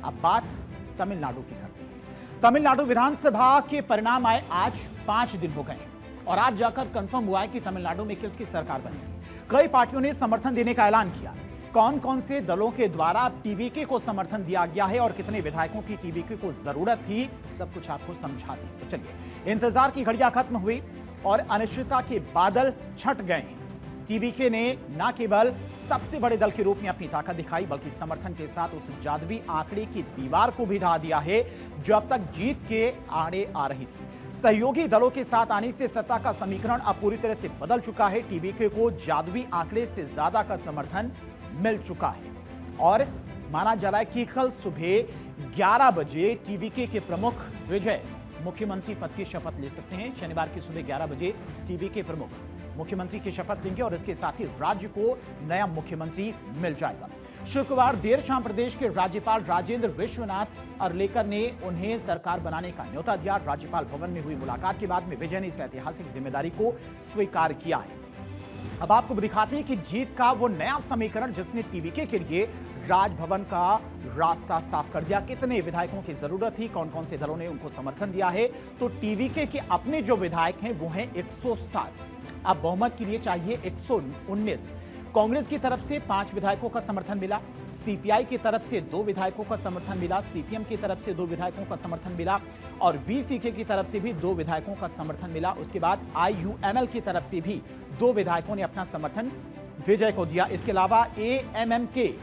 अब बात तमिलनाडु की करते हैं। तमिलनाडु विधानसभा के परिणाम आए आज 5 दिन हो गए और आज जाकर कंफर्म हुआ है कि तमिलनाडु में किसकी सरकार बनेगी। कई पार्टियों ने समर्थन देने का ऐलान किया। कौन कौन से दलों के द्वारा टीवीके को समर्थन दिया गया है और कितने विधायकों की टीवीके को जरूरत थी, सब कुछ आपको समझाते हैं। तो चलिए, इंतजार की घड़ियां खत्म हुई और अनिश्चितता के बादल छट गए। टीवीके ने न केवल सबसे बड़े दल के रूप में अपनी ताकत दिखाई, बल्कि समर्थन के साथ उस जादुई आंकड़े की दीवार को भी ढा दिया है जो अब तक जीत के आड़े आ रही थी। सहयोगी दलों के साथ आने से सत्ता का समीकरण अब पूरी तरह से बदल चुका है। टीवीके को जादुई आंकड़े से ज्यादा का समर्थन मिल चुका है और माना जा रहा है कि कल सुबह 11 बजे टीवीके के प्रमुख विजय मुख्यमंत्री पद की शपथ ले सकते हैं। शनिवार की सुबह 11 बजे टीवीके प्रमुख मुख्यमंत्री की शपथ लेंगे और इसके साथ ही राज्य को नया मुख्यमंत्री मिल जाएगा। शुक्रवार देर शाम प्रदेश के राज्यपाल राजेंद्र विश्वनाथ अर्लेकर ने उन्हें सरकार बनाने का न्योता दिया। राज्यपाल भवन में हुई मुलाकात के बाद में विजय ने इस ऐतिहासिक जिम्मेदारी को स्वीकार किया है। अब आपको दिखाते हैं कि जीत का वो नया समीकरण जिसने टीवीके के लिए राजभवन का रास्ता साफ कर दिया। कितने विधायकों की जरूरत थी, कौन कौन से दलों ने उनको समर्थन दिया है। तो टीवीके के अपने जो विधायक हैं वो हैं 107। अब बहुमत के लिए चाहिए 119। कांग्रेस की तरफ से 5 विधायकों का समर्थन मिला, सीपीआई की तरफ से 2 विधायकों का समर्थन मिला, सीपीएम की तरफ से 2 विधायकों का समर्थन मिला और वीसीके की तरफ से भी 2 विधायकों का समर्थन मिला। उसके बाद आईयूएमएल की तरफ से भी 2 विधायकों ने अपना समर्थन विजय को दिया। इसके अलावा एएमएमके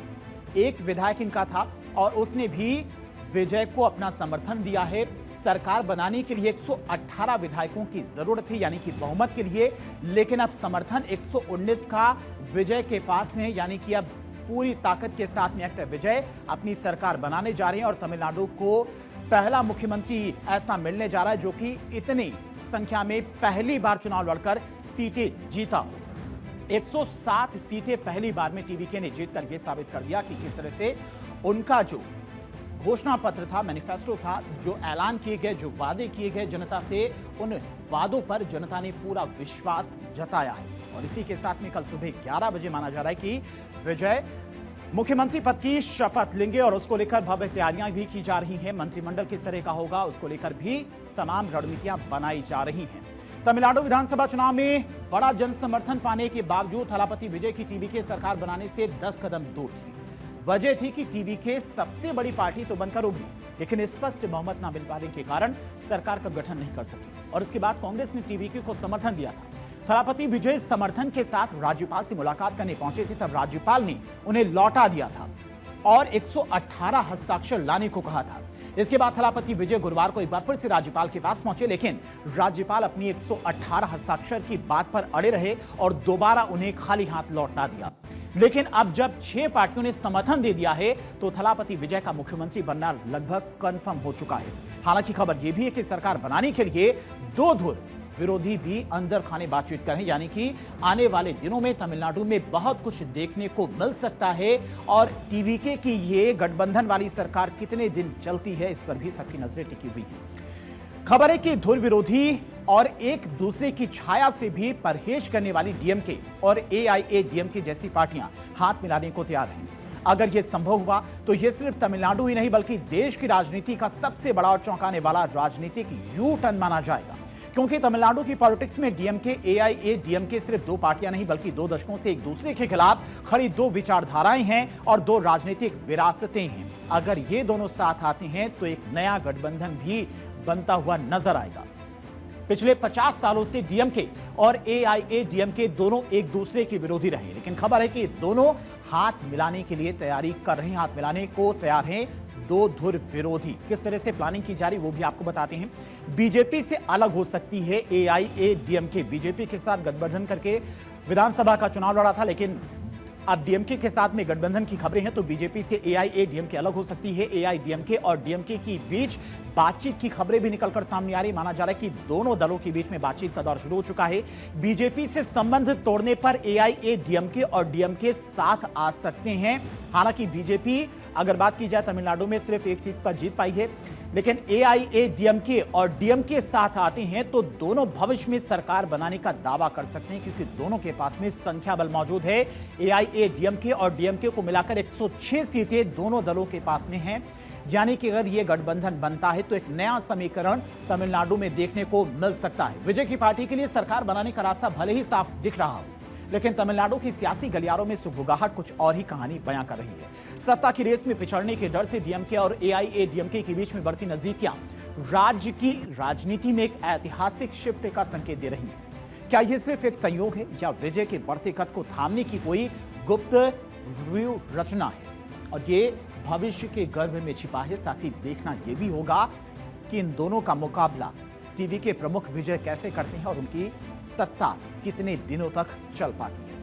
एक विधायक इनका था और उसने भी विजय को अपना समर्थन दिया है। सरकार बनाने के लिए 118 विधायकों की जरूरत थी, यानी कि बहुमत के लिए, लेकिन अब समर्थन 119 का विजय के पास में है, यानी कि अब पूरी ताकत के साथ में एक्टर विजय अपनी सरकार बनाने जा रहे हैं और तमिलनाडु को पहला मुख्यमंत्री ऐसा मिलने जा रहा है जो कि इतनी संख्या में पहली बार चुनाव लड़कर सीटें जीता हो। 107 सीटें पहली बार में टीवीके ने जीतकर यह साबित कर दिया कि किस तरह से उनका जो घोषणा पत्र था, मैनिफेस्टो था, जो ऐलान किए गए, जो वादे किए गए जनता से, उन वादों पर जनता ने पूरा विश्वास जताया है। और इसी के साथ में कल सुबह 11 बजे माना जा रहा है कि विजय मुख्यमंत्री पद की शपथ लेंगे और उसको लेकर भव्य तैयारियां भी की जा रही हैं। मंत्रिमंडल किस तरह का होगा उसको लेकर भी तमाम रणनीतियां बनाई जा रही हैं। तमिलनाडु विधानसभा चुनाव में बड़ा जन समर्थन पाने के बावजूद थलापति विजय की टीवीके सरकार बनाने से 10 कदम दूर थी। वजह थी कि टीवीके सबसे बड़ी पार्टी तो बनकर उभरी, लेकिन स्पष्ट बहुमत न मिल पाने के कारण सरकार का गठन नहीं कर सकी और इसके बाद कांग्रेस ने टीवीके को समर्थन दिया था। थलापति विजय समर्थन के साथ राज्यपाल से मुलाकात करने पहुंचे थे, तब राज्यपाल ने उन्हें लौटा दिया था और 118 हस्ताक्षर लाने को कहा था। इसके बाद थलापति विजय गुरुवार को एक बार फिर से राज्यपाल के पास पहुंचे, लेकिन राज्यपाल अपनी 118 हस्ताक्षर की बात पर अड़े रहे और दोबारा उन्हें खाली हाथ लौटा दिया। लेकिन अब जब 6 पार्टियों ने समर्थन दे दिया है तो थलापति विजय का मुख्यमंत्री बनना लगभग कंफर्म हो चुका है। हालांकि खबर यह भी है कि सरकार बनाने के लिए 2 धुर विरोधी भी अंदर खाने बातचीत करें, यानी कि आने वाले दिनों में तमिलनाडु में बहुत कुछ देखने को मिल सकता है और टीवीके की ये गठबंधन वाली सरकार कितने दिन चलती है इस पर भी सबकी नजरें टिकी हुई हैं। खबर है कि धुर विरोधी और एक दूसरे की छाया से भी परहेज करने वाली डीएमके और एआईएडीएमके जैसी पार्टियां हाथ मिलाने को तैयार हैं। अगर यह संभव हुआ तो यह सिर्फ तमिलनाडु ही नहीं बल्कि देश की राजनीति का सबसे बड़ा और चौंकाने वाला राजनीतिक यू टर्न माना जाएगा, क्योंकि तमिलनाडु की पॉलिटिक्स में डीएमके एआईएडीएमके सिर्फ 2 पार्टियां नहीं बल्कि 2 दशकों से एक दूसरे के खिलाफ खड़ी 2 विचारधाराएं हैं और 2 राजनीतिक विरासतें हैं। अगर ये दोनों साथ आते हैं तो एक नया गठबंधन भी बनता हुआ नजर आएगा। पिछले 50 सालों से डीएमके और एआईएडीएमके दोनों एक दूसरे के विरोधी रहे, लेकिन खबर है कि दोनों हाथ मिलाने के लिए तैयारी कर रहे हैं, हाथ मिलाने को तैयार हैं 2 धुर विरोधी। किस तरह से प्लानिंग की जा रही वो भी आपको बताते हैं। बीजेपी से अलग हो सकती है एआईएडीएमके। बीजेपी के साथ गठबंधन करके विधानसभा का चुनाव लड़ा था, लेकिन अब डीएमके के साथ में गठबंधन की खबरें हैं तो बीजेपी से एआईएडीएमके अलग हो सकती है। एआईडीएमके और डीएमके के बीच बातचीत की खबरें भी निकलकर सामने आ रही। माना जा रहा है कि दोनों दलों के बीच में बातचीत का दौर शुरू हो चुका है। बीजेपी से संबंध तोड़ने पर एआईएडीएमके और डीएमके साथ आ सकते हैं। हालांकि बीजेपी अगर बात की जाए तमिलनाडु में सिर्फ 1 सीट पर जीत पाई है, लेकिन एआईएडीएमके और डीएमके साथ आते हैं तो दोनों भविष्य में सरकार बनाने का दावा कर सकते हैं, क्योंकि दोनों के पास में संख्या बल मौजूद है। एआईएडीएमके और डीएमके को मिलाकर 106 सीटें दोनों दलों के पास में हैं। यानी कि अगर ये गठबंधन बनता है तो एक नया समीकरण तमिलनाडु में देखने को मिल सकता है। विजय की पार्टी के लिए सरकार बनाने का रास्ता भले ही साफ दिख रहा हो, लेकिन तमिलनाडु की सियासी गलियारों में सुगबुगाहट कुछ और ही कहानी बयां कर रही है। सत्ता की रेस में पिछड़ने के डर से डीएमके और एआईएडीएमके के बीच में बढ़ती नजदीकियां राज्य की राजनीति में एक ऐतिहासिक शिफ्ट का संकेत दे रही हैं। क्या यह सिर्फ एक संयोग है या विजय के बढ़ते कद को थामने की कोई गुप्त व्यूह रचना है? और ये भविष्य के गर्भ में छिपा है। साथ ही देखना यह भी होगा कि इन दोनों का मुकाबला टीवी के प्रमुख विजय कैसे करते हैं और उनकी सत्ता कितने दिनों तक चल पाती है।